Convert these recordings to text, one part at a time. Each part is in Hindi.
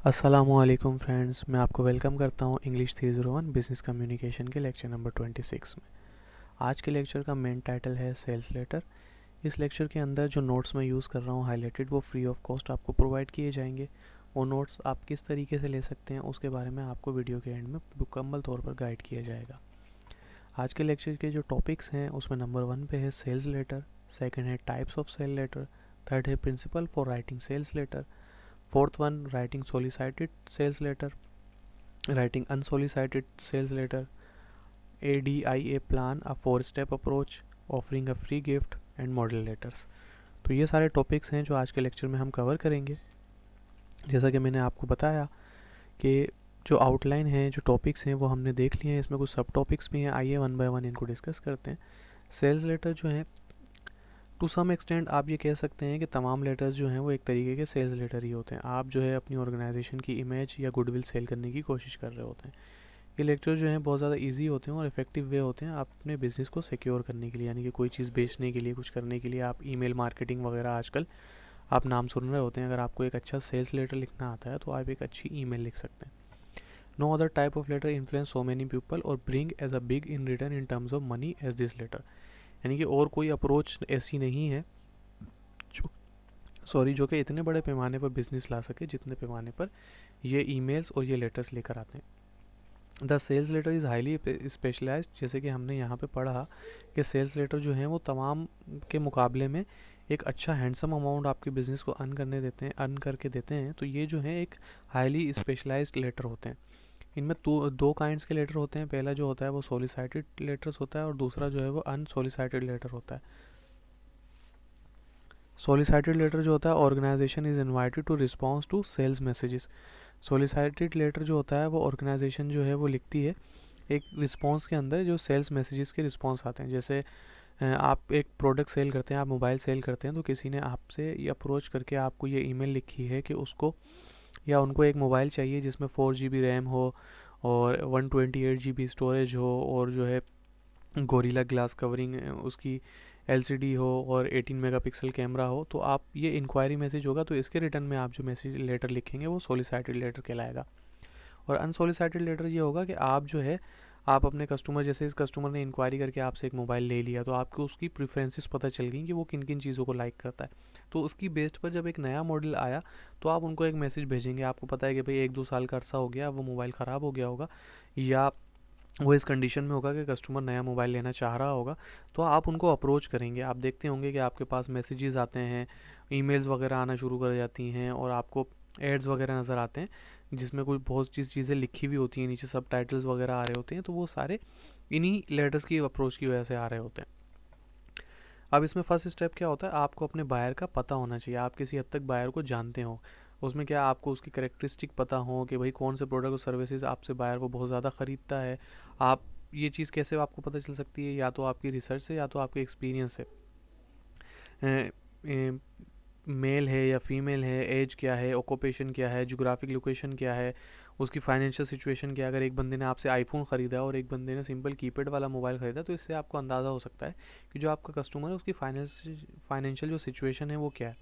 अस्सलामुअलैकुम फ्रेंड्स, मैं आपको वेलकम करता हूँ इंग्लिश 301 बिज़नेस कम्युनिकेशन के लेक्चर नंबर 26 में। आज के लेक्चर का मेन टाइटल है सेल्स लेटर। इस लेक्चर के अंदर जो नोट्स मैं यूज़ कर रहा हूँ हाईलाइटेड, वो फ्री ऑफ कॉस्ट आपको प्रोवाइड किए जाएंगे। वो नोट्स आप किस तरीके से ले सकते हैं उसके बारे में आपको वीडियो के एंड में मुकम्मल तौर पर गाइड किया जाएगा। आज के लेक्चर के जो टॉपिक्स हैं उसमें नंबर 1 पे है सेल्स लेटर, सेकेंड है types of sale letter, third है principle for writing sales letter, fourth one writing solicited sales letter, writing unsolicited sales letter, ADIA plan, a 4 step approach, offering a free gift and model letters। तो ये सारे टॉपिक्स हैं जो आज के लेक्चर में हम कवर करेंगे। जैसा कि मैंने आपको बताया कि जो आउटलाइन है, जो टॉपिक्स हैं वो हमने देख लिए हैं। इसमें कुछ सब टॉपिक्स भी हैं, आइए वन बाय वन इनको डिस्कस करते हैं। सेल्स लेटर जो है, टू सम एक्सटेंट आप ये कह सकते हैं कि तमाम लेटर्स जो हैं वो एक तरीके के सेल्स लेटर ही होते हैं। आप जो है अपनी ऑर्गेनाइजेशन की इमेज या गुडविल सेल करने की कोशिश कर रहे होते हैं। ये लेक्चर जो हैं बहुत ज़्यादा इजी होते हैं और इफ़ेक्टिव वे होते हैं आप अपने बिज़नेस को सिक्योर करने के लिए, यानी कि कोई चीज़ बेचने के लिए, कुछ करने के लिए। आप ईमेल मार्केटिंग वगैरह आजकल आप नाम सुन रहे होते हैं। अगर आपको एक अच्छा सेल्स लेटर लिखना आता है तो आप एक अच्छी ईमेल लिख सकते हैं। No other type of letter influence so many people और bring as a big in return in terms of money as this letter. यानी कि और कोई अप्रोच ऐसी नहीं है जो कि इतने बड़े पैमाने पर बिजनेस ला सके जितने पैमाने पर ये ईमेल्स और ये लेटर्स लेकर आते हैं। The sales letter is highly specialised. जैसे कि हमने यहाँ पे पढ़ा कि सेल्स लेटर जो हैं वो तमाम के मुकाबले में एक अच्छा हैंडसम अमाउंट आपके बिज़नेस को अर्न करके देते हैं। तो ये जो है एक हाईली स्पेशलाइज्ड लेटर होते हैं। इनमें दो काइंड्स के लेटर होते हैं। पहला जो होता है वो सोलिसाइटेड लेटर्स होता है और दूसरा जो है वो अनसोलिसाइटेड लेटर होता है। सोलिसाइटेड लेटर जो होता है, organisation is invited to response to sales messages. Solicited letter जो होता है वो ऑर्गेनाइजेशन जो है वो लिखती है एक रिस्पॉन्स के अंदर जो सेल्स मैसेजेस के रिस्पॉन्स आते हैं। जैसे आप एक प्रोडक्ट सेल करते हैं, आप मोबाइल सेल करते हैं, तो किसी ने आपसे ये अप्रोच करके आपको ये ईमेल लिखी है कि उसको या उनको एक मोबाइल चाहिए जिसमें 4 GB रैम हो और 128 GB स्टोरेज हो और जो है गोरिल्ला ग्लास कवरिंग उसकी एलसीडी हो और 18 मेगापिक्सल कैमरा हो। तो आप ये इंक्वायरी मैसेज होगा, तो इसके रिटर्न में आप जो मैसेज लेटर लिखेंगे वो सोलिसाइटेड लेटर कहलाएगा। और अनसोलिसाइटेड लेटर ये होगा कि आप जो है आप अपने कस्टमर, जैसे इस कस्टमर ने इंक्वायरी करके आपसे एक मोबाइल ले लिया, तो आपको उसकी प्रेफरेंसेस पता चल गई कि वो किन किन चीज़ों को लाइक करता है। तो उसकी बेस्ड पर जब एक नया मॉडल आया तो आप उनको एक मैसेज भेजेंगे। आपको पता है कि भाई 1-2 साल का अरसा हो गया, वो मोबाइल ख़राब हो गया होगा या वो इस कंडीशन में होगा कि कस्टमर नया मोबाइल लेना चाह रहा होगा। तो आप उनको अप्रोच करेंगे। आप देखते होंगे कि आपके पास मैसेजेस आते हैं, ईमेल्स वगैरह आना शुरू कर जाती हैं और आपको एड्स वगैरह नज़र आते हैं जिसमें कोई बहुत चीज़ें लिखी हुई होती हैं, नीचे सब टाइटल्स वगैरह आ रहे होते हैं। तो वो सारे इन्हीं लेटर्स की अप्रोच की वजह से आ रहे होते हैं। अब इसमें फर्स्ट स्टेप क्या होता है, आपको अपने बायर का पता होना चाहिए। आप किसी हद तक बायर को जानते हो। उसमें क्या आपको उसकी करेक्टरिस्टिक पता हो कि भाई कौन से प्रोडक्ट और सर्विसेज आपसे बायर वो बहुत ज़्यादा ख़रीदता है। आप ये चीज़ कैसे आपको पता चल सकती है, या तो आपकी रिसर्च से या तो आपके एक्सपीरियंस से। मेल है या फीमेल है, एज क्या है, ऑक्यूपेशन क्या है, जोग्राफिक लोकेशन क्या है, उसकी फाइनेंशियल सिचुएशन क्या है। अगर एक बंदे ने आपसे आईफोन ख़रीदा है और एक बंदे ने सिंपल कीपैड वाला मोबाइल ख़रीदा, तो इससे आपको अंदाज़ा हो सकता है कि जो आपका कस्टमर है उसकी फाइनेंशियल जो सिचुएशन है वो क्या है।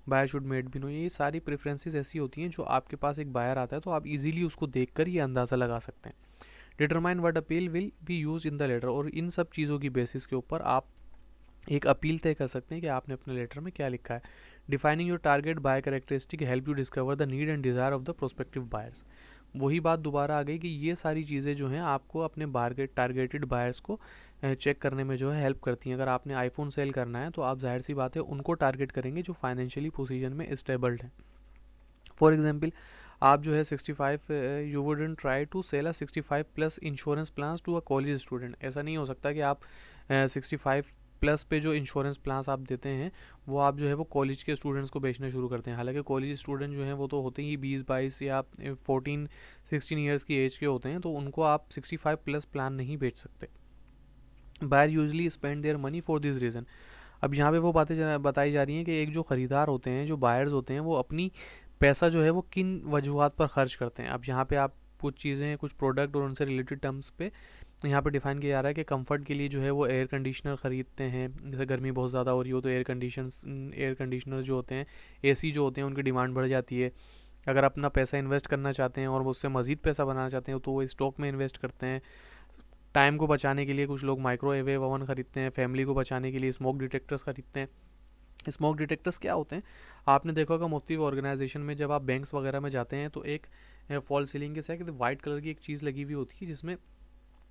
बायर शुड मेड भी नो, ये सारी प्रेफरेंसेस ऐसी होती हैं जो आपके पास एक बायर आता है तो आप इजीली उसको देखकर ये अंदाज़ा लगा सकते हैं। Determine what appeal will be use in the letter, और इन सब चीज़ों की बेसिस के ऊपर आप एक अपील तय कर सकते हैं कि आपने अपने लेटर में क्या लिखा है। Defining your target by characteristic help you discover the need and desire of the prospective buyers. वही बात दोबारा आ गई कि ये सारी चीज़ें जो हैं आपको अपने टारगेटेड बायर्स को चेक करने में जो है हेल्प करती हैं। अगर आपने आईफोन सेल करना है तो आप जाहिर सी बात है उनको टारगेट करेंगे जो फाइनेंशियली पोजीशन में स्टेबल्ड हैं। फॉर एग्जाम्पल, आप जो है 65, you wouldn't try to sell a 65+ insurance plan to a college student. ऐसा नहीं हो सकता कि आप 65+ पे जो इंश्योरेंस प्लान्स आप देते हैं वो आप जो है वो कॉलेज के स्टूडेंट्स को बेचना शुरू करते हैं। हालांकि कॉलेज स्टूडेंट जो हैं वो तो होते ही 20-22 या 14-16 ईयर्स की एज के होते हैं, तो उनको आप 65+ प्लान नहीं बेच सकते। Buyer usually spend their money for this reason. अब यहाँ पे वो बातें बताई जा रही हैं कि एक जो ख़रीदार होते हैं, जो बायर्स होते हैं, वो अपनी पैसा जो है वो किन वजूहत पर खर्च करते हैं। अब यहाँ पे आप कुछ चीज़ें, कुछ प्रोडक्ट और उनसे रिलेटेड टर्म्स पे यहाँ पे डिफाइन किया जा रहा है कि कंफर्ट के लिए जो है वो एयर कंडीशनर ख़रीदते हैं। जैसे गर्मी बहुत ज़्यादा हो रही हो तो एयर कंडीशनर जो होते हैं, एसी जो होते हैं, उनकी डिमांड बढ़ जाती है। अगर अपना पैसा इन्वेस्ट करना चाहते हैं और उससे मज़ीद पैसा बनाना चाहते हैं तो वो स्टॉक में इन्वेस्ट करते हैं। टाइम को बचाने के लिए कुछ लोग माइक्रोवेव ओवन खरीदते हैं, फैमिली को बचाने के लिए स्मोक डिटेक्टर्स खरीदते हैं। स्मोक डिटेक्टर्स क्या होते हैं, आपने देखा होगा मुफ्ती ऑर्गेनाइजेशन में जब आप बैंक्स वगैरह में जाते हैं तो एक फॉल सीलिंग के साथ वाइट कलर की एक चीज़ लगी हुई होती है जिसमें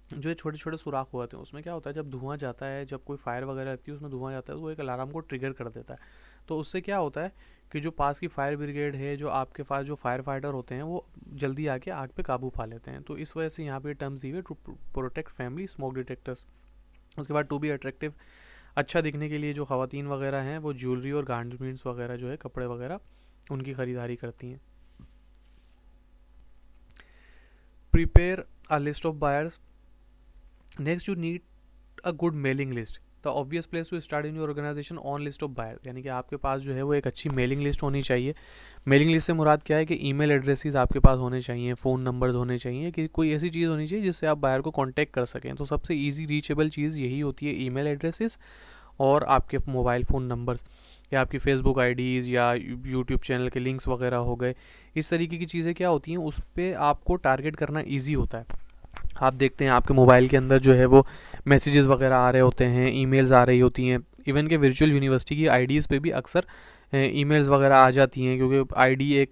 जो ये छोटे छोटे सुराख होते हैं, उसमें क्या होता है जब धुआं जाता है, जब कोई फायर वगैरह लगती है उसमें धुआं जाता है तो वो एक अलार्म को ट्रिगर कर देता है। तो उससे क्या होता है कि जो पास की फायर ब्रिगेड है, जो आपके पास जो फायर फाइटर होते हैं वो जल्दी आके आग पे काबू पा लेते हैं। तो इस वजह से यहाँ पे टर्म्स दी हुई to protect family smoke detectors. उसके बाद टू बी अट्रैक्टिव, अच्छा दिखने के लिए जो ख़वातीन वगैरह हैं वो ज्वेलरी और गारमेंट्स वगैरह जो है कपड़े वगैरह उनकी ख़रीदारी करती हैं। Prepare a list of buyers. Next you need a good mailing list. The obvious place to start in your organisation on list of buyer, यानी कि आपके पास जो है वो एक अच्छी मेलिंग लिस्ट होनी चाहिए। मेलिंग लिस्ट से मुराद क्या है कि ईमेल एड्रेसेस आपके पास होने चाहिए, फ़ोन नंबर्स होने चाहिए, कि कोई ऐसी चीज़ होनी चाहिए जिससे आप बायर को कांटेक्ट कर सकें। तो सबसे इजी रीचेबल चीज़ यही होती है, ईमेल एड्रेसेस और आपके मोबाइल फ़ोन नंबर्स, या आपकी फेसबुक आईडीज़ या यूट्यूब चैनल के लिंक्स वगैरह हो गए। इस तरीके की चीज़ें क्या होती हैं, उस पर आपको टारगेट करना ईजी होता है। आप देखते हैं आपके मोबाइल के अंदर जो है वो मैसेजेस वगैरह आ रहे होते हैं, ईमेल्स आ रही होती हैं। इवन के वर्चुअल यूनिवर्सिटी की आईडीज़ पे भी अक्सर ईमेल्स वगैरह आ जाती हैं, क्योंकि आईडी एक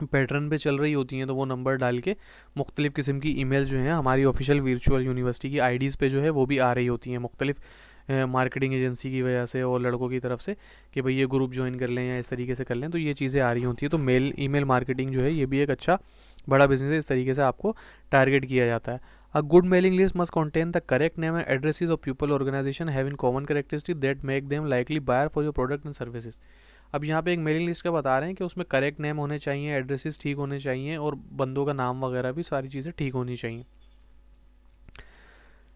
पैटर्न पे चल रही होती हैं। तो वो नंबर डाल के मुख्तलिफ़ किस्म की ईमेल्स जो हैं हमारी ऑफिशियल वर्चुअल यूनिवर्सिटी की आईडीज़ पे जो है वो भी आ रही होती हैं, मुख्तलिफ़ मार्केटिंग एजेंसी की वजह से और लड़कों की तरफ से कि भाई ये ग्रुप ज्वाइन कर लें या इस तरीके से कर लें। तो ये चीज़ें आ रही होती हैं। तो ईमेल मार्केटिंग जो है ये भी एक अच्छा बड़ा बिजनेस है, इस तरीके से आपको टारगेट किया जाता है। A good mailing list must contain the correct name and addresses of people organisation have in common characteristic that make them likely buyer for your product and services. अब यहाँ पे एक मेलिंग लिस्ट का बता रहे हैं कि उसमें करेक्ट नेम होने चाहिए, एड्रेसेस ठीक होने चाहिए और बंदों का नाम वगैरह भी सारी चीज़ें ठीक होनी चाहिए।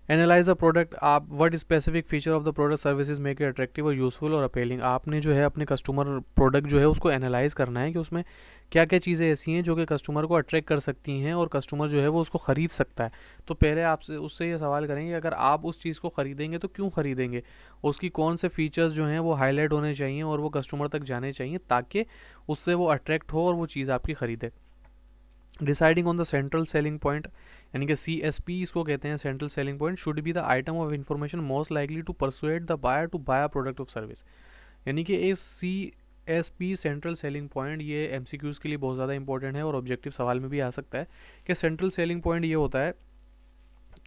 एनालाइज द प्रोडक्ट, आप what specific feature of the product services make it attractive और यूजफुल और अपीलिंग। आपने जो है अपने कस्टमर प्रोडक्ट जो है उसको एनालाइज करना है कि उसमें क्या क्या चीज़ें ऐसी हैं जो कि कस्टमर को अट्रैक्ट कर सकती हैं और कस्टमर जो है वो उसको ख़रीद सकता है। तो पहले आपसे उससे ये सवाल करेंगे अगर आप उस चीज़ को ख़रीदेंगे तो क्यों ख़रीदेंगे, उसकी कौन से फीचर्स जो हैं वो हाईलाइट होने चाहिए और वो कस्टमर तक जाने चाहिए ताकि उससे वो अट्रैक्ट हो और वो चीज़ आपकी ख़रीदे। Deciding on the central selling point, यानी कि CSP इसको कहते हैं, central selling point should be the item of information most likely to persuade the buyer to buy a product of service. यानी कि ये CSP सेंट्रल सेलिंग पॉइंट ये MCQs के लिए बहुत ज़्यादा इंपॉर्टेंट है और ऑब्जेक्टिव सवाल में भी आ सकता है कि सेंट्रल सेलिंग पॉइंट ये होता है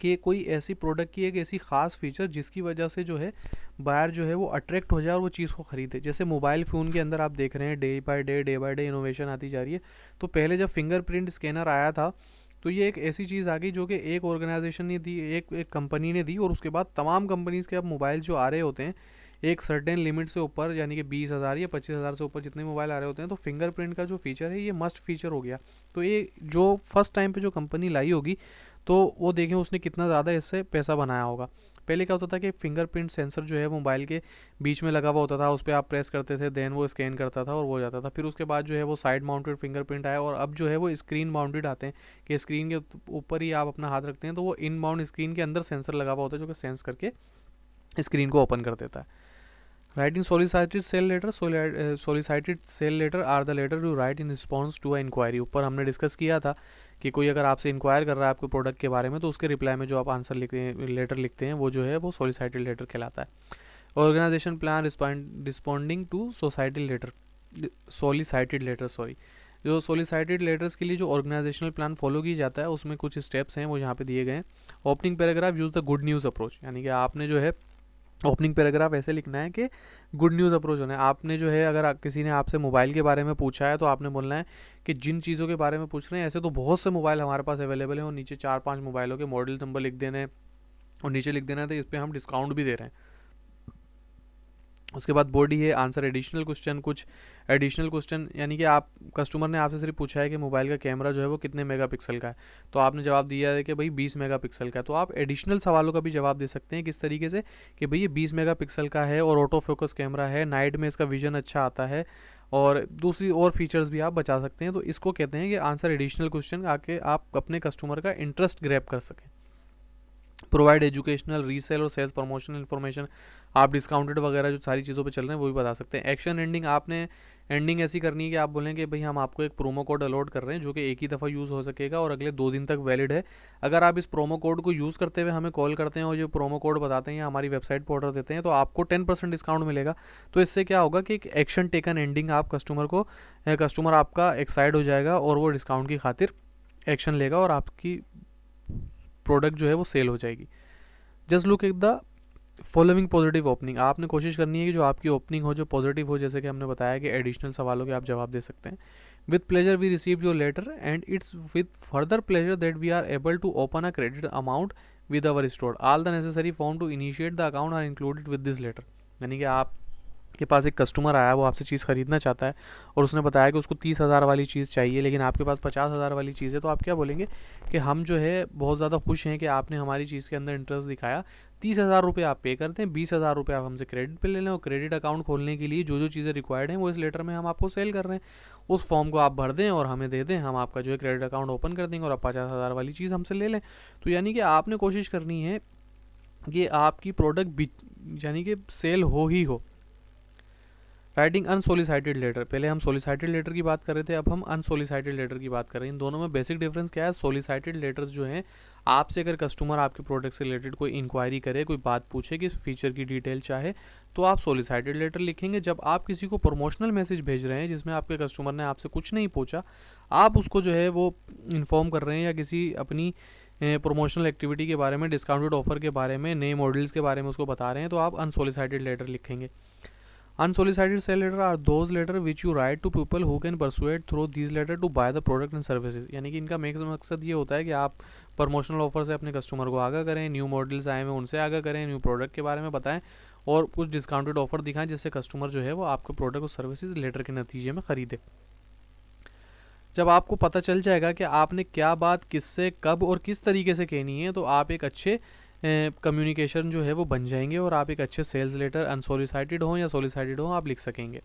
कि कोई ऐसी प्रोडक्ट की एक ऐसी ख़ास फीचर जिसकी वजह से जो है बायर जो है वो अट्रैक्ट हो जाए और वो चीज़ को ख़रीदे। जैसे मोबाइल फ़ोन के अंदर आप देख रहे हैं डे बाय डे इनोवेशन आती जा रही है। तो पहले जब फिंगरप्रिंट स्कैनर आया था तो ये एक ऐसी चीज़ आ गई जो कि एक ऑर्गेनाइजेशन ने दी, एक कंपनी ने दी और उसके बाद तमाम कंपनीज़ के अब मोबाइल जो आ रहे होते हैं एक सर्टेन लिमिट से ऊपर, यानी कि 20,000 या 25,000 से ऊपर जितने मोबाइल आ रहे होते हैं तो फिंगरप्रिंट का जो फीचर है ये मस्ट फीचर हो गया। तो ये जो फर्स्ट टाइम पे जो कंपनी लाई होगी तो वो देखें उसने कितना ज़्यादा इससे पैसा बनाया होगा। पहले क्या होता था कि फिंगरप्रिंट सेंसर जो है मोबाइल के बीच में लगा हुआ होता था, उस पर आप प्रेस करते थे, देन वो स्कैन करता था और वो जाता था। फिर उसके बाद जो है वो साइड माउंटेड फिंगरप्रिंट आया और अब जो है वो स्क्रीन माउंटेड आते हैं कि स्क्रीन के ऊपर ही आप अपना हाथ रखते हैं तो वो इन माउंट स्क्रीन के अंदर सेंसर लगा हुआ होता है जो कि सेंस करके स्क्रीन को ओपन कर देता है। Writing solicited sale letter, solicited sale letter are the letter you write in response to a inquiry. ऊपर हमने डिस्कस किया था कि कोई अगर आपसे इंक्वायर कर रहा है आपके प्रोडक्ट के बारे में तो उसके रिप्लाई में जो आप आंसर लिखते हैं, लेटर लिखते हैं, वो जो है वो सोलिसाइटेड लेटर कहलाता है। Organisation plan responding to societal letter, solicited letter sorry. जो सोलिसाइटेड लेटर्स के लिए जो ऑर्गेनाइजेशनल प्लान फॉलो किया जाता है उसमें कुछ स्टेप्स हैं वो यहाँ पे दिए गए हैं। Opening paragraph use the good news approach, यानी कि आपने जो है ओपनिंग पैराग्राफ ऐसे लिखना है कि गुड न्यूज़ अप्रोच होना है। आपने जो है अगर किसी ने आपसे मोबाइल के बारे में पूछा है तो आपने बोलना है कि जिन चीज़ों के बारे में पूछ रहे हैं ऐसे तो बहुत से मोबाइल हमारे पास अवेलेबल हैं और नीचे 4-5 मोबाइलों के मॉडल नंबर लिख देने हैं और नीचे लिख देना है तो इस पर हम डिस्काउंट भी दे रहे हैं। उसके बाद बॉडी है, आंसर एडिशनल क्वेश्चन, कुछ एडिशनल क्वेश्चन, यानी कि आप कस्टमर ने आपसे सिर्फ पूछा है कि मोबाइल का कैमरा जो है वो कितने मेगापिक्सल का है तो आपने जवाब दिया है कि भाई 20 मेगापिक्सल का है। तो आप एडिशनल सवालों का भी जवाब दे सकते हैं किस तरीके से कि भाई ये 20 मेगापिक्सल का है और ऑटो फोकस कैमरा है, नाइट में इसका विजन अच्छा आता है और दूसरी और फीचर्स भी आप बचा सकते हैं। तो इसको कहते हैं कि आंसर एडिशनल क्वेश्चन, आके आप अपने कस्टमर का इंटरेस्ट ग्रैब कर सकें। प्रोवाइड एजुकेशनल, रीसेल और सेल्स प्रमोशनल इन्फॉर्मेशन, आप डिस्काउंटेड वगैरह जो सारी चीज़ों पे चल रहे हैं वो भी बता सकते हैं। एक्शन एंडिंग, आपने एंडिंग ऐसी करनी है कि आप बोलें कि भाई हम आपको एक प्रोमो कोड अलॉट कर रहे हैं जो कि एक ही दफ़ा यूज़ हो सकेगा और अगले 2 दिन तक वैलिड है। अगर आप इस प्रोमो कोड को यूज़ करते हुए हमें कॉल करते हैं और जो प्रोमो कोड बताते हैं या हमारी वेबसाइट पर ऑर्डर देते हैं तो आपको 10% डिस्काउंट मिलेगा। तो इससे क्या होगा कि एक एक्शन टेकन एंडिंग, आप कस्टमर आपका एक्साइड हो जाएगा और वो डिस्काउंट की खातिर एक्शन लेगा और आपकी प्रोडक्ट जो है वो सेल हो जाएगी। Just look at the following positive opening, आपने कोशिश करनी है कि जो आपकी ओपनिंग हो जो पॉजिटिव हो, जैसे कि हमने बताया कि एडिशनल सवालों के आप जवाब दे सकते हैं। With pleasure we receive your letter and it's with further pleasure that we are able to open a credit amount with our store, all the necessary form to initiate the account are included with this letter. यानी कि आप के पास एक कस्टमर आया, वो आपसे चीज़ ख़रीदना चाहता है और उसने बताया कि उसको 30,000 वाली चीज़ चाहिए लेकिन आपके पास 50,000 वाली चीज़ है, तो आप क्या बोलेंगे कि हम जो है बहुत ज़्यादा खुश हैं कि आपने हमारी चीज़ के अंदर इंटरेस्ट दिखाया, 30,000 रुपये आप पे कर दें, 20,000 रुपये आप हमसे क्रेडिट पे ले लें और क्रेडिट अकाउंट खोलने के लिए जो जो चीज़ें रिक्वायर्ड हैं वो इस लेटर में हम आपको सेल कर रहे हैं। उस फॉर्म को आप भर दें और हमें दे दें, हम आपका जो है क्रेडिट अकाउंट ओपन कर देंगे और आप 50,000 वाली चीज़ हमसे ले लें। तो यानी कि आपने कोशिश करनी है कि आपकी प्रोडक्ट यानी कि सेल हो ही हो। राइटिंग अनसोलिसाइटेड लेटर, पहले हम सोलिसाइटेड लेटर की बात कर रहे थे, अब हम अनसोलिसाइटेड लेटर की बात कर रहे हैं। इन दोनों में बेसिक डिफरेंस क्या है? सोलिसाइटेड लेटर्स जो हैं, आपसे अगर कस्टमर आपके प्रोडक्ट से रिलेटेड कोई इंक्वायरी करे, कोई बात पूछे कि फीचर की डिटेल चाहे, तो आप सोलिसाइटेड लेटर लिखेंगे। जब आप किसी को प्रमोशनल मैसेज भेज रहे हैं जिसमें आपके कस्टमर ने आपसे कुछ नहीं पूछा, आप उसको जो है वो इन्फॉर्म कर रहे हैं या किसी अपनी प्रमोशनल एक्टिविटी के बारे में, डिस्काउंटेड ऑफर के बारे में, नए मॉडल्स के बारे में उसको बता रहे हैं, तो आप अनसोलिसाइटेड लेटर लिखेंगे। Unsolicited sale letter are those letter which you write to people who can persuade through these letter to buy the product and services। यानी कि इनका मकसद ये होता है कि आप प्रमोशनल ऑफर से अपने कस्टमर को आगाह करें, न्यू मॉडल्स आए हैं उनसे आगाह करें, न्यू प्रोडक्ट के बारे में बताएं और कुछ डिस्काउंटेड ऑफर दिखाएं जिससे कस्टमर जो है वो आपके प्रोडक्ट और सर्विसेज लेटर के नतीजे में खरीदे। जब आपको पता चल जाएगा कि आपने क्या बात किससे कब और किस तरीके से कहनी है, तो आप एक अच्छे कम्युनिकेशन जो है वो बन जाएंगे और आप एक अच्छे सेल्स लेटर अनसोलिसाइटेड हो या सोलिसाइटेड हो आप लिख सकेंगे।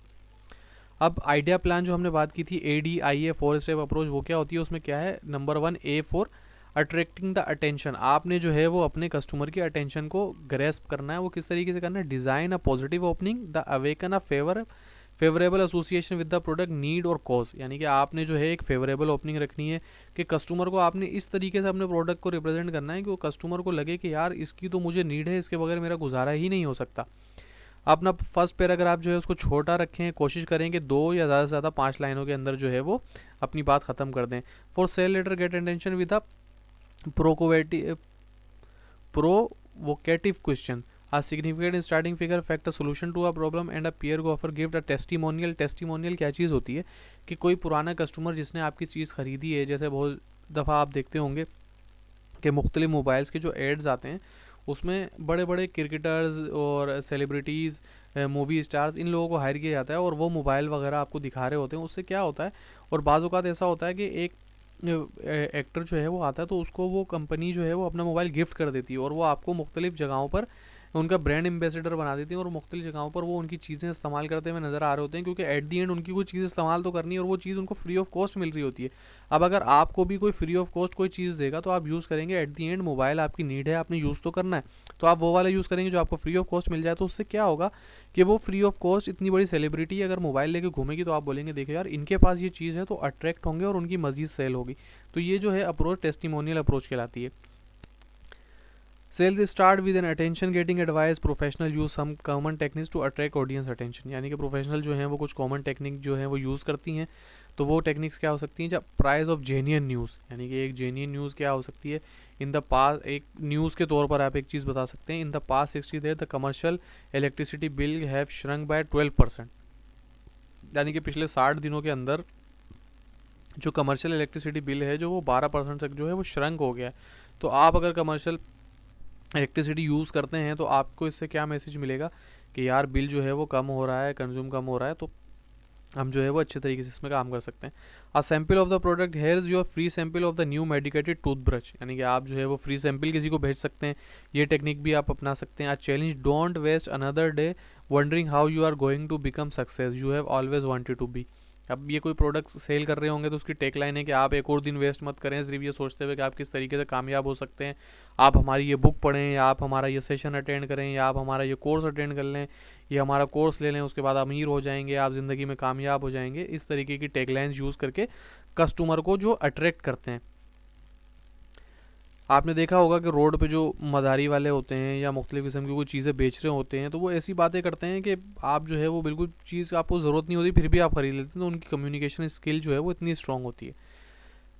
अब आइडिया प्लान जो हमने बात की थी, ADIA 4 स्टेप अप्रोच, वो क्या होती है? उसमें क्या है? Number 1 A for attracting the attention, आपने जो है वो अपने कस्टमर की अटेंशन को ग्रेस्प करना है। वो किस तरीके से करना है? Design a positive opening, the awaken a favourable association with the product need और कॉज। यानी कि आपने जो है एक फेवरेबल ओपनिंग रखनी है कि कस्टमर को आपने इस तरीके से अपने प्रोडक्ट को रिप्रेजेंट करना है कि वो कस्टमर को लगे कि यार इसकी तो मुझे नीड है, इसके बगैर मेरा गुजारा ही नहीं हो सकता। अपना फर्स्ट पैराग्राफ जो है उसको छोटा रखें, कोशिश करें कि 2 या ज़्यादा से ज़्यादा 5 लाइनों के अंदर जो है वो अपनी बात ख़त्म कर दें। For sale letter get attention with a provocative question, a significant starting figure fact a solution to a problem and a peer को offer gift a testimonial। Testimonial क्या चीज़ होती है कि कोई पुराना कस्टमर जिसने आपकी चीज़ ख़रीदी है, जैसे बहुत दफ़ा आप देखते होंगे कि मुख्तलिफ मोबाइल्स के जो एड्स आते हैं उसमें बड़े बड़े क्रिकेटर्स और सेलिब्रिटीज़, मूवी स्टार्स, इन लोगों को हायर किया जाता है और वो मोबाइल वगैरह आपको दिखा रहे होते हैं। उससे क्या होता है, और बाज़ औक़ात ऐसा होता है कि एक एक्टर जो है वो आता है तो उसको वो कंपनी जो है वो अपना मोबाइल गिफ्ट कर देती है और वो आपको मुख्तलिफ जगहों पर उनका ब्रांड एम्बेसडर बना देती हैं और मुख्तलिफ जगहों पर वो उनकी चीज़ें इस्तेमाल करते हुए नज़र आ रहे होते हैं, क्योंकि एट दी एंड उनकी कोई चीज़ इस्तेमाल तो करनी है और वो चीज़ उनको फ्री ऑफ कॉस्ट मिल रही होती है। अब अगर आपको भी कोई फ्री ऑफ कॉस्ट कोई चीज़ देगा तो आप यूज़ करेंगे। एट दी एंड मोबाइल आपकी नीड है, आपने यूज़ तो करना है, तो आप वो वाला यूज़ करेंगे जो आपको फ्री ऑफ कॉस्ट मिल जाए। तो उससे क्या होगा कि वो फ्री ऑफ कॉस्ट इतनी बड़ी सेलिब्रिटी अगर मोबाइल लेके घूमेगी तो आप बोलेंगे देखो यार इनके पास ये चीज़ है, तो अट्रैक्ट होंगे और उनकी मज़ीद सेल होगी। तो ये जो है अप्रोच टेस्टिमोनियल अप्रोच कहलाती है। Sales start with an attention getting advice, professional use some common techniques to attract audience attention. यानी कि प्रोफेशनल जो हैं वो कुछ कॉमन टेक्निक जो है वो यूज़ करती हैं। तो वो टेक्निक्स क्या हो सकती हैं? जब प्राइस ऑफ जेन्युइन न्यूज़, यानी कि एक जेन्युइन न्यूज़ क्या हो सकती है? इन द पास, एक न्यूज़ के तौर पर आप एक चीज़ बता सकते हैं, in the past 60 days the commercial electricity bill have shrunk by 12%। यानी कि पिछले 60 दिनों के अंदर जो कमर्शियल इलेक्ट्रिसिटी बिल है जो वो 12% तक जो है वो श्रंक हो गया है। तो आप अगर कमर्शियल इलेक्ट्रिसिटी यूज़ करते हैं तो आपको इससे क्या मैसेज मिलेगा कि यार बिल जो है वो कम हो रहा है, कंज्यूम कम हो रहा है, तो हम जो है वो अच्छे तरीके से इसमें काम कर सकते हैं। A sample of the product, here is your free sample of the new medicated toothbrush. यानी कि आप जो है वो फ्री सैम्पल किसी को भेज सकते हैं, ये टेक्निक भी आप अपना सकते हैं। A challenge, don't waste another day wondering how you are going to become success, you have always wanted to be. अब ये कोई प्रोडक्ट सेल कर रहे होंगे तो उसकी टेक लाइन है कि आप एक और दिन वेस्ट मत करें सिर्फ ये सोचते हुए कि आप किस तरीके से कामयाब हो सकते हैं। आप हमारी ये बुक पढ़ें, या आप हमारा ये सेशन अटेंड करें, या आप हमारा ये कोर्स अटेंड कर लें, ये हमारा कोर्स ले लें, उसके बाद अमीर हो जाएंगे, आप ज़िंदगी में कामयाब हो जाएंगे। इस तरीके की टेक लाइन्स यूज़ करके कस्टमर को जो अट्रैक्ट करते हैं। आपने देखा होगा कि रोड पे जो मदारी वाले होते हैं या मुख्तलिफ़ किस्म की कोई चीज़ें बेच रहे होते हैं, तो वो ऐसी बातें करते हैं कि आप जो है वो बिल्कुल चीज़ आपको ज़रूरत नहीं होती फिर भी आप ख़रीद लेते हैं, तो उनकी कम्युनिकेशन स्किल जो है वो इतनी स्ट्रांग होती है।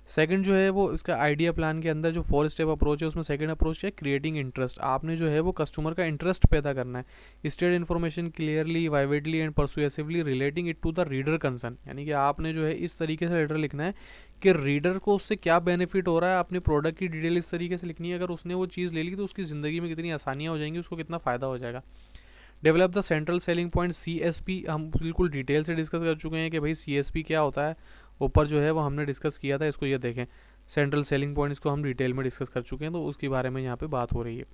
सेकंड जो है वो इसका आइडिया प्लान के अंदर जो 4 स्टेप अप्रोच है, उसमें सेकंड अप्रोच है क्रिएटिंग इंटरेस्ट। आपने जो है वो कस्टमर का इंटरेस्ट पैदा करना है। State information clearly, vividly and persuasively relating it to the reader concern, यानी कि आपने जो है इस तरीके से लेटर लिखना है कि रीडर को उससे क्या बेनिफिट हो रहा है। अपने प्रोडक्ट की डिटेल इस तरीके से लिखनी है, अगर उसने वो चीज़ ले ली तो उसकी ज़िंदगी में कितनी आसानियाँ हो जाएंगी, उसको कितना फ़ायदा हो जाएगा। Develop the central selling point CSP, हम बिल्कुल डिटेल से डिस्कस कर चुके हैं कि भाई CSP क्या होता है, ऊपर जो है वो हमने डिस्कस किया था, इसको ये देखें। सेंट्रल सेलिंग पॉइंट, इसको हम डिटेल में डिस्कस कर चुके हैं, तो उसके बारे में यहाँ पे बात हो रही है।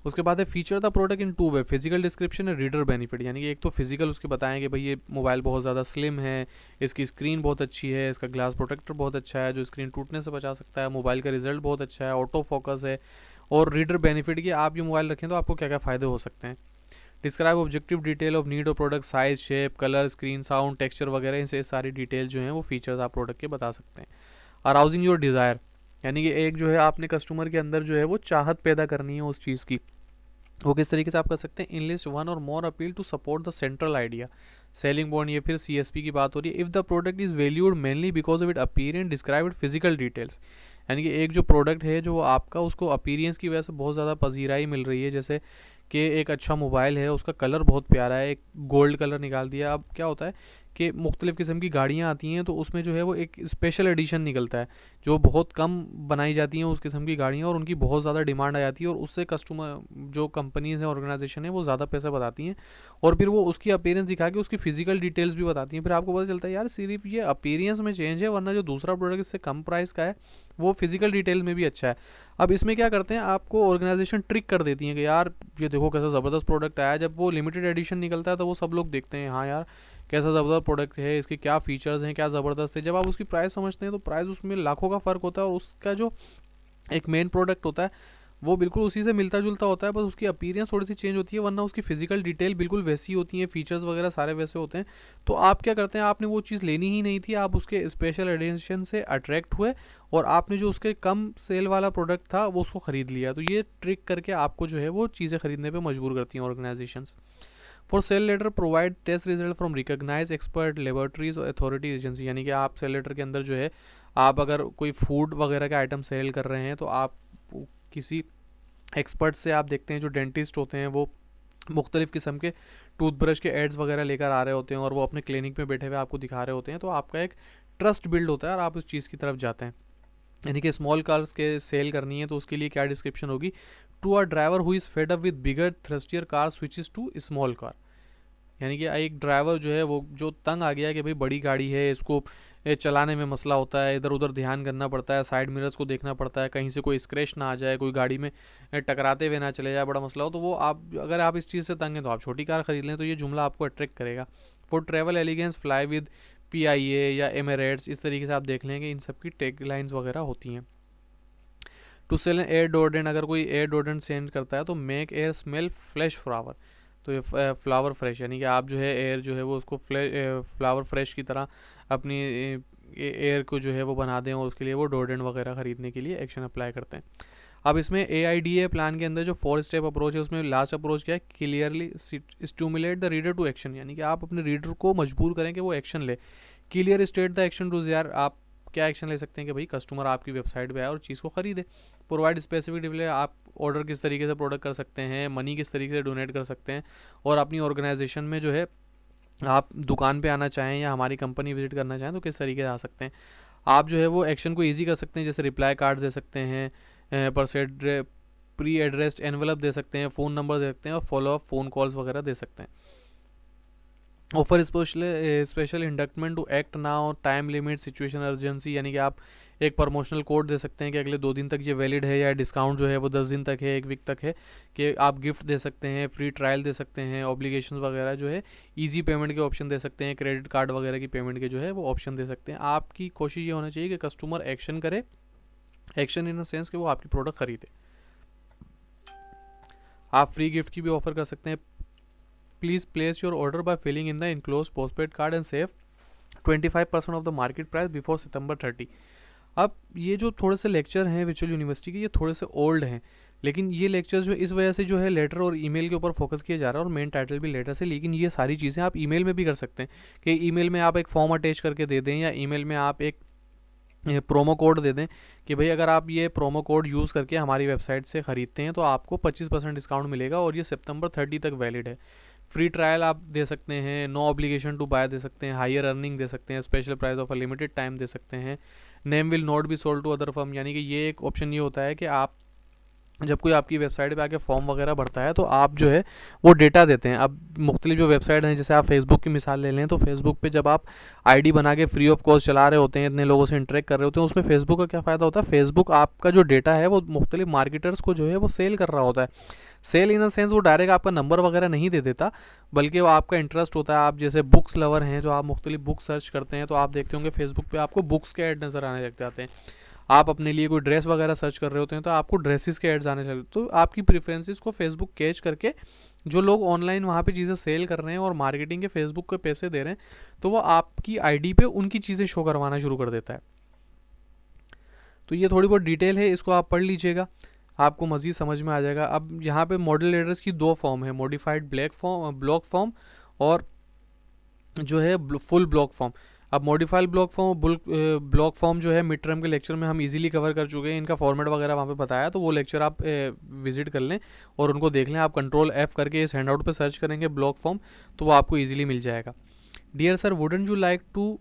उसके बाद है feature the product in 2 way, physical description है, रीडर बेनिफिट, यानी कि एक तो फिजिकल उसके बताएं कि भाई ये मोबाइल बहुत ज़्यादा स्लिम है, इसकी स्क्रीन बहुत अच्छी है, इसका ग्लास प्रोटेक्टर बहुत अच्छा है जो स्क्रीन टूटने से बचा सकता है, मोबाइल का रिजल्ट बहुत अच्छा है, ऑटो फोकस है। और रीडर बेनिफिट कि आप ये मोबाइल रखें तो आपको क्या क्या फ़ायदे हो सकते हैं। Describe objective detail of need of product, size, shape, colour, screen, sound, texture वगैरह, इनसे सारी डिटेल जो है वो फीचर्स आप प्रोडक्ट के बता सकते हैं। अराउजिंग योर डिज़ायर, यानी कि एक जो है आपने कस्टमर के अंदर जो है वो चाहत पैदा करनी है उस चीज़ की। वो किस तरीके से आप कर सकते हैं, इनलिस्ट वन और more appeal to support the central idea. Selling point, ये फिर CSP की बात हो रही है। If the product is valued mainly because of it appearance described physical details, यानी कि एक जो प्रोडक्ट है जो आपका उसको अपीयरेंस की वजह से बहुत ज़्यादा पजीराई मिल रही है, जैसे कि एक अच्छा मोबाइल है, उसका कलर बहुत प्यारा है, एक गोल्ड कलर निकाल दिया। अब क्या होता है कि मुख्तलिफ़ किस्म की गाड़ियाँ आती हैं तो उसमें जो है वो एक स्पेशल एडिशन निकलता है जो बहुत कम बनाई जाती हैं उस किस्म की गाड़ियाँ, और उनकी बहुत ज़्यादा डिमांड आ जाती है, और उससे कस्टमर जो कंपनीज हैं, ऑर्गेनाइजेशन है, वो ज़्यादा पैसा बताती हैं, और फिर वो उसकी अपीयरेंस दिखा के उसकी फिजिकल डिटेल्स भी बताती हैं। फिर आपको पता चलता है यार सिर्फ ये अपीयरेंस में चेंज है, वरना जो दूसरा प्रोडक्ट इससे कम प्राइस का है वो फिजिकल डिटेल में भी अच्छा है। अब इसमें क्या करते हैं, आपको ऑर्गेनाइजेशन ट्रिक कर देती है कि यार ये देखो कैसा ज़बरदस्त प्रोडक्ट आया। जब वो लिमिटेड एडिशन निकलता है तो वो सब लोग देखते हैं, हाँ यार कैसा ज़बरदस्त प्रोडक्ट है, इसके क्या फीचर्स हैं, क्या ज़बरदस्त है। जब आप उसकी प्राइस समझते हैं तो प्राइस उसमें लाखों का फ़र्क होता है, और उसका जो एक मेन प्रोडक्ट होता है वो बिल्कुल उसी से मिलता जुलता होता है, बस उसकी अपीयरेंस थोड़ी सी चेंज होती है, वरना उसकी फिजिकल डिटेल बिल्कुल वैसी होती है, फीचर्स वगैरह सारे वैसे होते हैं। तो आप क्या करते हैं, आपने वो चीज़ लेनी ही नहीं थी, आप उसके स्पेशल एडिशन से अट्रैक्ट हुए और आपने जो उसके कम सेल वाला प्रोडक्ट था वो उसको ख़रीद लिया। तो ये ट्रिक करके आपको जो है वो चीज़ें ख़रीदने पर मजबूर करती हैं organisations. For sale letter provide test result from recognise expert laboratories और अथॉरिटी एजेंसी, यानी कि आप सेल लेटर के अंदर जो है आप अगर कोई फूड वगैरह का आइटम सेल कर रहे हैं तो आप किसी एक्सपर्ट से आप देखते हैं, जो डेंटिस्ट होते हैं वो मुख्तलिफ़ किस्म के टूथब्रश के एड्स वगैरह लेकर आ रहे होते हैं और वो अपने क्लिनिक में बैठे हुए आपको दिखा रहे होते हैं, तो आपका एक ट्रस्ट बिल्ड होता है और आप उस चीज़ की तरफ जाते हैं। यानी कि स्मॉल कार्स के सेल करनी है तो उसके लिए क्या डिस्क्रिप्शन होगी, to a driver who is fed up with bigger thrustier car switches to small car, यानी कि एक ड्राइवर जो है वो जो तंग आ गया है कि भाई बड़ी गाड़ी है, इसको चलाने में मसला होता है, इधर उधर ध्यान करना पड़ता है, साइड मिरर्स को देखना पड़ता है, कहीं से कोई स्क्रैच ना आ जाए, कोई गाड़ी में टकराते हुए ना चले जाए, बड़ा मसला हो, तो वो आप अगर आप इस चीज़ से तंग हैं तो आप छोटी कार खरीद लें, तो ये जुमला आपको अट्रैक्ट करेगा। For travel elegance fly with PIA या एमिरेट्स, इस तरीके से आप देख लेंगे इन सब की टैग लाइन्स वगैरह होती हैं। टू सेल एयर डोडेंट, अगर कोई एयर डोडेंट सेंड करता है तो make air smell flash flower, तो ये फ्लावर फ्रेश, यानी कि आप जो है एयर जो है वो उसको फ्लावर फ्रेश की तरह अपनी एयर को जो है वो बना दें, और उसके लिए वो डोडेंट वगैरह ख़रीदने के लिए एक्शन अप्लाई करते हैं। अब इसमें AIDA प्लान के अंदर जो 4 स्टेप अप्रोच है उसमें लास्ट अप्रोच क्या है, clearly stimulate the reader to action, यानी कि आप अपने रीडर को मजबूर करें कि वो एक्शन ले। Clear state the action rules, यार आप क्या एक्शन ले सकते हैं कि भाई कस्टमर आपकी वेबसाइट पे आए और चीज़ को ख़रीदे। प्रोवाइड स्पेसिफिक डिटेल, आप ऑर्डर किस तरीके से प्रोडक्ट कर सकते हैं, मनी किस तरीके से डोनेट कर सकते हैं, और अपनी ऑर्गेनाइजेशन में जो है आप दुकान पे आना चाहें या हमारी कंपनी विजिट करना चाहें तो किस तरीके से आ सकते हैं। आप जो है वो एक्शन को ईजी कर सकते हैं, जैसे रिप्लाई कार्ड दे सकते हैं, प्री एड्रेस्ड एनवलप दे सकते हैं, फ़ोन नंबर दे सकते हैं, और फॉलो अप फ़ोन कॉल्स वगैरह दे सकते हैं। Offer special inducement to act now, time limit, situation urgency, यानी कि आप एक प्रमोशनल कोड दे सकते हैं कि अगले 2 दिन तक ये वैलिड है, या डिस्काउंट जो है वो 10 दिन तक है, 1 वीक तक है, कि आप गिफ्ट दे सकते हैं, फ्री ट्रायल दे सकते हैं, ऑब्लिगेशन वगैरह जो है, इजी पेमेंट के ऑप्शन दे सकते हैं, क्रेडिट कार्ड वगैरह की पेमेंट के जो है वो ऑप्शन दे सकते हैं। आपकी कोशिश ये होना चाहिए कि कस्टमर एक्शन करे, एक्शन इन द सेंस कि वो आपकी प्रोडक्ट खरीदे। आप फ्री गिफ्ट की भी ऑफर कर सकते हैं। Please place your order by filling in the enclose postpaid card and save 25% off the market price before September 30। अब ये जो थोड़े से लेक्चर हैं विचुअल यूनिवर्सिटी के, ये थोड़े से ओल्ड हैं, लेकिन ये लेक्चर्स जो इस वजह से जो है लेटर और ईमेल के ऊपर फोकस किया जा रहा है, और मेन टाइटल भी लेटर से, लेकिन ये सारी चीज़ें आप ईमेल में भी कर सकते हैं कि ईमेल में आप एक फॉर्म अटैच करके दे दें, या ईमेल में आप एक प्रोमो कोड दे दें कि भाई अगर आप ये प्रोमो कोड यूज़ करके हमारी वेबसाइट से ख़रीदते हैं तो आपको 25% डिस्काउंट मिलेगा, और ये सितंबर 30 तक वैलिड है। फ्री ट्रायल आप दे सकते हैं, नो ऑब्लिगेशन टू बाय दे सकते हैं, हायर अर्निंग दे सकते हैं, special price of a limited time दे सकते हैं, name will not be sold to other firm, यानी कि ये एक ऑप्शन ये होता है कि आप जब कोई आपकी वेबसाइट पे आके फॉर्म वगैरह भरता है तो आप जो है वो डेटा देते हैं। अब मुख्तलिफ जो वेबसाइट हैं, जैसे आप फेसबुक की मिसाल ले लें, तो फेसबुक पे जब आप आईडी बना के फ्री ऑफ कॉस्ट चला रहे होते हैं, इतने लोगों से इंटरेक्ट कर रहे होते हैं, उसमें फेसबुक का क्या फ़ायदा होता है, फेसबुक आपका जो डेटा है वो मुख्तलिफ मार्केटर्स को जो है वो सेल कर रहा होता है। सेल इन द सेंस वो डायरेक्ट आपका नंबर वगैरह नहीं दे देता, बल्कि वो आपका इंटरेस्ट होता है। आप जैसे बुक्स लवर हैं, जो आप मुख्तलिफ बुक सर्च करते हैं, तो आप देखते होंगे फेसबुक पे आपको बुक्स के ऐड नज़र आने लग जाते हैं। आप अपने लिए कोई ड्रेस वगैरह सर्च कर रहे होते हैं तो आपको ड्रेसेस के एड्स आने चाहिए। तो आपकी प्रेफरेंसेस को फेसबुक कैच करके जो लोग ऑनलाइन वहाँ पे चीज़ें सेल कर रहे हैं और मार्केटिंग के फेसबुक के पैसे दे रहे हैं, तो वो आपकी आईडी पे उनकी चीज़ें शो करवाना शुरू कर देता है। तो ये थोड़ी बहुत डिटेल है, इसको आप पढ़ लीजिएगा, आपको मज़ीद समझ में आ जाएगा। अब यहाँ पे मॉडल एड्रेस की 2 फॉर्म है, मॉडिफाइड ब्लॉक फॉर्म और जो है फुल ब्लॉक फॉर्म। अब मॉडिफाइड ब्लॉक फॉर्म जो है मिड टर्म के लेक्चर में हम इजीली कवर कर चुके हैं, इनका फॉर्मेट वगैरह वहाँ पे बताया, तो वो लेक्चर आप विजिट कर लें और उनको देख लें। आप कंट्रोल F करके इस हैंडआउट पे सर्च करेंगे ब्लॉक फॉर्म, तो वो आपको इजीली मिल जाएगा। Dear sir, wouldn't you like to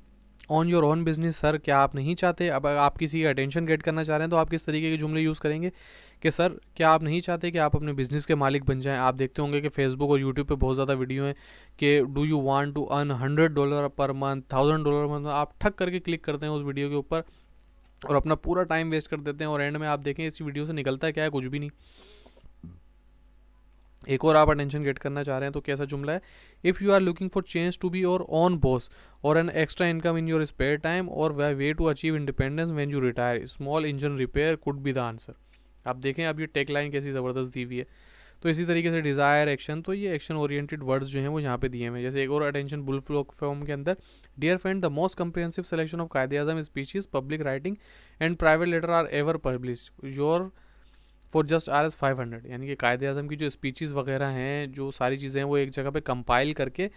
own your own business? Sir, क्या आप नहीं चाहते, अब आप किसी का अटेंशन गेट करना चाह रहे हैं तो आप किस तरीके के जुमले यूज़ करेंगे कि सर क्या आप नहीं चाहते कि आप अपने बिजनेस के मालिक बन जाएं? आप देखते होंगे कि फेसबुक और यूट्यूब पे बहुत ज़्यादा वीडियो हैं कि do you want to earn $100 per month, $1000 month. आप ठक करके क्लिक करते हैं उस वीडियो के ऊपर और अपना पूरा टाइम वेस्ट कर देते हैं, और एंड में आप देखें इस वीडियो से निकलता है क्या है, कुछ भी नहीं। एक और आप अटेंशन गेट करना चाह रहे हैं तो कैसा जुमला है, if you are looking for change to be your own boss और an extra income in your spare time और way to achieve independence when you retire, small engine repair could be the answer. आप देखें अब ये टेक लाइन कैसी ज़बरदस्त दी हुई है। तो इसी तरीके से डिज़ायर, एक्शन, तो ये एक्शन ओरिएंटेड वर्ड्स जो हैं वो यहाँ पे दिए हुए हैं। जैसे एक और अटेंशन बुल ब्लॉक फॉर्म के अंदर, dear friend, the most comprehensive selection of Quaid-e-Azam speeches, public writing and private letter are ever published your for just RS 500, यानी कि कायदे-ए-आज़म की जो स्पीचेस वगैरह हैं, जो सारी चीज़ें हैं वो एक जगह पे कंपाइल करके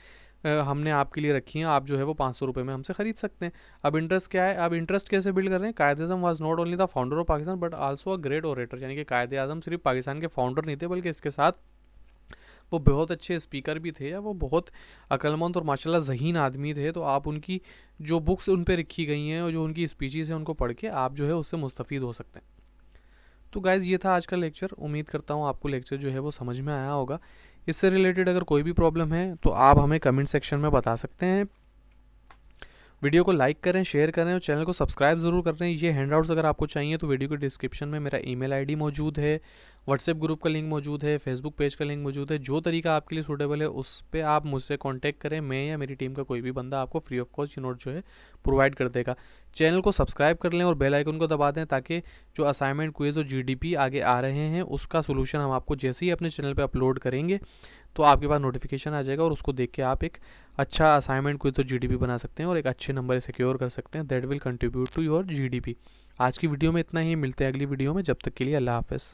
हमने आपके लिए रखी हैं। आप जो है वो 500 रुपये में हमसे ख़रीद सकते हैं। अब इंटरेस्ट क्या है, अब इंटरेस्ट कैसे बिल्ड कर रहे हैं, Quaid-e-Azam was not only the founder of Pakistan but also a great orator, यानी कि कायदे-ए-आज़म सिर्फ पाकिस्तान के फाउंडर नहीं थे, बल्कि इसके साथ वो बहुत अच्छे स्पीकर भी थे, या वो बहुत अक्लमंद और माशाल्लाह ज़हीन आदमी थे। तो आप उनकी जो बुक्स उन पर लिखी गई हैं और जो उनकी स्पीचेस हैं उनको पढ़ के आप जो है उससे मुस्तफ़ीद हो सकते हैं। तो गाइज़ ये था आज का लेक्चर। उम्मीद करता हूँ आपको लेक्चर जो है वो समझ में आया होगा। इससे रिलेटेड अगर कोई भी प्रॉब्लम है तो आप हमें कमेंट सेक्शन में बता सकते हैं। वीडियो को लाइक करें, शेयर करें और चैनल को सब्सक्राइब ज़रूर कर रहे हैं। ये हैंडआउट्स अगर आपको चाहिए तो वीडियो के डिस्क्रिप्शन में मेरा ईमेल आईडी मौजूद है, व्हाट्सएप ग्रुप का लिंक मौजूद है, फेसबुक पेज का लिंक मौजूद है। जो तरीका आपके लिए सूटेबल है उस पर आप मुझसे कांटेक्ट करें, मैं या मेरी टीम का कोई भी बंदा आपको फ्री ऑफ कॉस्ट नोट जो है प्रोवाइड कर देगा। चैनल को सब्सक्राइब कर लें और बेल आइकन को दबा दें, ताकि जो असाइनमेंट, क्विज और GDP आगे आ रहे हैं उसका सोल्यूशन हम आपको जैसे ही अपने चैनल पर अपलोड करेंगे तो आपके पास नोटिफिकेशन आ जाएगा, और उसको देख के आप एक अच्छा असाइनमेंट कोई तो GDP बना सकते हैं और एक अच्छे नंबर सिक्योर कर सकते हैं। That will contribute to your GDP। आज की वीडियो में इतना ही, मिलते हैं अगली वीडियो में। जब तक के लिए अल्लाह हाफ़िज़।